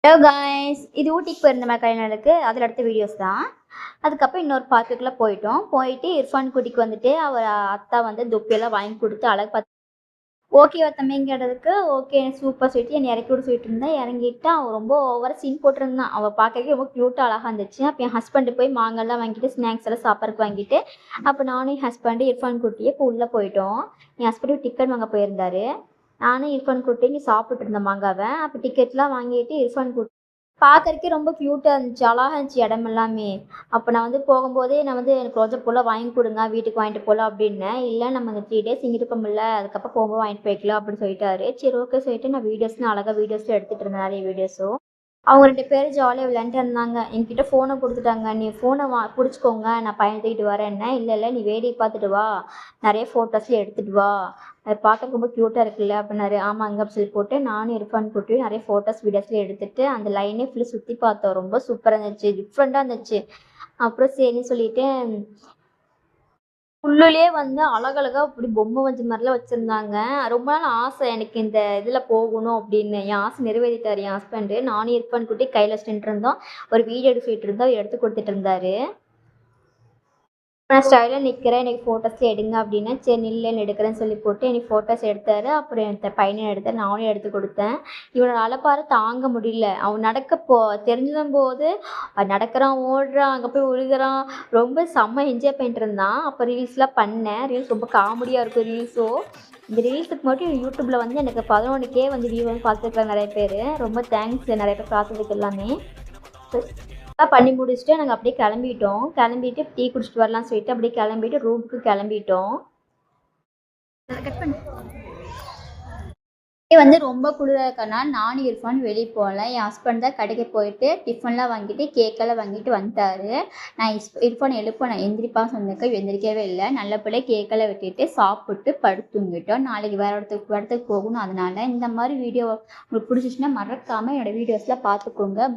Hello guys, இது ஊட்டிக்கு போயிருந்த கல்யாணத்துக்கு அதில் எடுத்த வீடியோஸ் தான். அதுக்கப்புறம் இன்னொரு பார்க்குக்குள்ளே போயிட்டு இர்ஃபான் குட்டிக்கு வந்துட்டு அவர் அத்தா வந்து தொப்பியெல்லாம் வாங்கி கொடுத்து அழகு பார்த்து ஓகே தம்பிங்கிறதுக்கு ஓகே சூப்பர் சொல்லிட்டு என்னை இறக்கி விட சொல்லிட்டு இருந்தேன். இறங்கிட்டு அவன் ரொம்ப ஓவராக சீன் போட்டிருந்தான். அவள் பார்க்கறதுக்கு ரொம்ப க்யூட்டாக அழகாக இருந்துச்சு. அப்போ என் ஹஸ்பண்டு போய் மாங்கெல்லாம் வாங்கிட்டு ஸ்நாக்ஸ் எல்லாம் சாப்பிட்றதுக்கு வாங்கிட்டு அப்போ நானும் என் ஹஸ்பண்டு இர்ஃபான் குட்டியே இப்போ உள்ளே போயிட்டோம். என் ஹஸ்பண்டு டிக்கெட் வாங்க போயிருந்தாரு. நானும் இர்ஃபான் குட்டி இங்கே சாப்பிட்டு இருந்தேன் மாங்காவை. அப்போ டிக்கெட்லாம் வாங்கிட்டு இர்ஃபான் குட்டி பார்க்கறதுக்கே ரொம்ப க்யூட்டாக இருந்துச்சு, அழகாக இருந்துச்சு இடம் எல்லாமே. அப்போ நான் வந்து போகும்போதே நான் வந்து எனக்கு ப்ராஜெக்ட் போல் வாங்கி கொடுங்க, வீட்டுக்கு வாங்கிட்டு போகலாம் அப்படின்னேன். இல்லை நம்ம இந்த 3 டேஸ் இங்கே இருக்கோம்ல, அதுக்கப்புறம் போகும்போது வாங்கிட்டு போய்க்கலாம் அப்படின்னு சொல்லிட்டாரு. சரி ஓகே சொல்லிட்டு நான் வீடியோஸ்லாம் அழகாக வீடியோஸில் எடுத்துகிட்டு இருந்தேன், நிறைய வீடியோஸும். அவங்க 2 பேரும் ஜாலியாக விளையாண்டுட்டு இருந்தாங்க. என்கிட்ட ஃபோனை கொடுத்துட்டாங்க. நீ ஃபோனை பிடிச்சிக்கோங்க, நான் பையனை தூக்கிட்டு வரேன்னே. இல்லை நீ வேடிக்கை பார்த்துட்டு வா, நிறைய ஃபோட்டோஸ்லாம் எடுத்துகிட்டு வா, அது பார்க்க ரொம்ப க்யூட்டாக இருக்குல்ல அப்படின்னாரு. ஆமாங்க அப்படி சொல்லி போட்டு நானும் இர்ஃபான் குட்டி நிறைய ஃபோட்டோஸ் வீடியோஸ்லாம் எடுத்துகிட்டு அந்த லைனே ஃபுல்லாக சுற்றி பார்த்தோம். ரொம்ப சூப்பராக இருந்துச்சு, டிஃப்ரெண்ட்டாக இருந்துச்சு. அப்புறம் சரின்னு சொல்லிட்டு உள்ளுலேயே வந்து அழகழகா இப்படி பொம்மை வச்ச மாதிரிலாம் வச்சுருந்தாங்க. ரொம்ப நாள் ஆசை எனக்கு இந்த இதில் போகணும் அப்படின்னு. என் ஆசை நிறைவேறிட்டார் என் ஹஸ்பண்டு. நானும் இர்ஃபான் குட்டி கையில் வச்சுட்டு இருந்தோம். ஒரு வீடியோ எடுத்துகிட்டு இருந்தோம், எடுத்து கொடுத்துட்டு இருந்தாரு. நான் ஸ்டைலாக நிற்கிறேன், எனக்கு ஃபோட்டோஸ்லாம் எடுங்க அப்படின்னா சரி நில்லுன்னு எடுக்கிறேன்னு சொல்லி போட்டு எனக்கு ஃபோட்டோஸ் எடுத்தார். அப்புறம் என் பையனை எடுத்தார், நானும் எடுத்து கொடுத்தேன். இவனோட அலப்பார தாங்க முடியல. அவன் தெரிஞ்சதும் போது நடக்கிறான், ஓடுறான், அங்கே போய் விழுகிறான், ரொம்ப செம்ம என்ஜாய் பண்ணிட்டு இருந்தான். அப்போ ரீல்ஸ்லாம் பண்ணேன். ரீல்ஸ் ரொம்ப காமெடியாக இருக்கும் ரீல்ஸும். இந்த ரீல்ஸுக்கு மட்டும் யூடியூப்பில் வந்து எனக்கு 11K வந்து வியூ வந்து பார்த்துருக்காங்க நிறைய பேர். ரொம்ப தேங்க்ஸ் நிறைய பேர் பார்த்ததுக்கு எல்லாமே. பண்ணி முடிச்சுட்டு நாங்கள் அப்படியே கிளம்பிட்டு டீ குடிச்சிட்டு வரலாம்னு சொல்லிட்டு அப்படியே கிளம்பிட்டு ரூமுக்கு கிளம்பிட்டோம். வந்து ரொம்ப குளிராக இருக்கனால நானும் இர்ஃபான் வெளியே போகல. என் ஹஸ்பண்ட் தான் கடைக்கு போயிட்டு டிஃபன்லாம் வாங்கிட்டு கேக்கெல்லாம் வாங்கிட்டு வந்துட்டாரு. நான் இர்ஃபான் எழுப்பினேன், எந்திரிப்பான்னு சொன்னதுக்கு எந்திரிக்கவே இல்லை. நல்ல பிள்ளை கேக்கெல்லாம் வெட்டிட்டு சாப்பிட்டு படுத்துங்கிட்டோம். நாளைக்கு வேறு இடத்துக்கு போகணும். அதனால இந்த மாதிரி வீடியோ உங்களுக்கு பிடிச்சிச்சுன்னா மறக்காமல் என்னோடய வீடியோஸில் பார்த்துக்கோங்க.